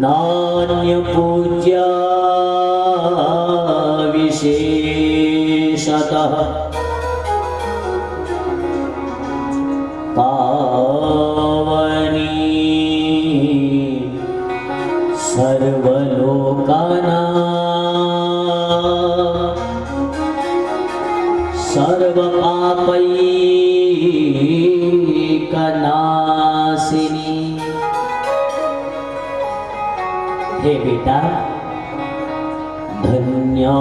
नान्य पूज्या विशेषतः पावनी सर्वलोकानां सर्वपापैकनाशिनी। हे बेटा, धन्या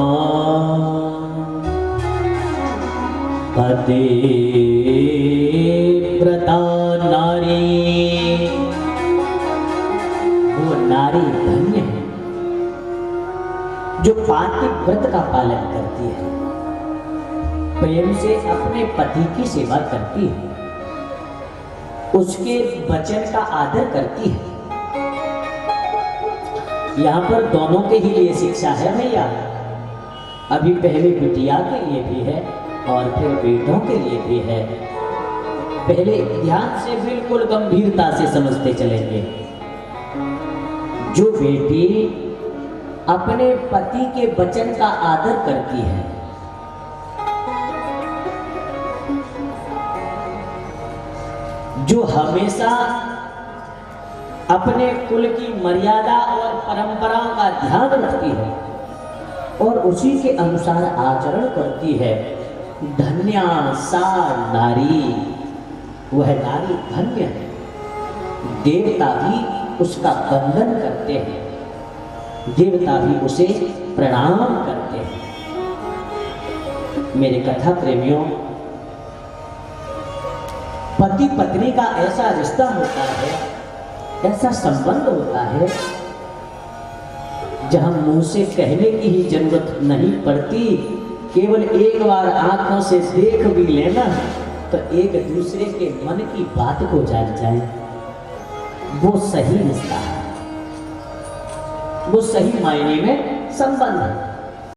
पते व्रता नारी, वो नारी धन्य है जो पातिव्रत व्रत का पालन करती है, प्रेम से अपने पति की सेवा करती है, उसके वचन का आदर करती है। यहाँ पर दोनों के ही लिए शिक्षा है भैया। अभी पहले बिटिया के लिए भी है और फिर बेटों के लिए भी है। पहले ध्यान से, बिल्कुल गंभीरता से समझते चलेंगे। जो बेटी अपने पति के वचन का आदर करती है, जो हमेशा अपने कुल की मर्यादा और परंपराओं का ध्यान रखती है और उसी के अनुसार आचरण करती है, धन्या सा नारी, वह नारी धन्य है। देवता भी उसका वंदन करते हैं, देवता भी उसे प्रणाम करते हैं। मेरे कथा प्रेमियों, पति पत्नी का ऐसा रिश्ता होता है, ऐसा संबंध होता है, जहां मुंह से कहने की ही जरूरत नहीं पड़ती, केवल एक बार आंखों से देख भी लेना तो एक दूसरे के मन की बात को जान जाए। वो सही रिश्ता है, वो सही मायने में संबंध है।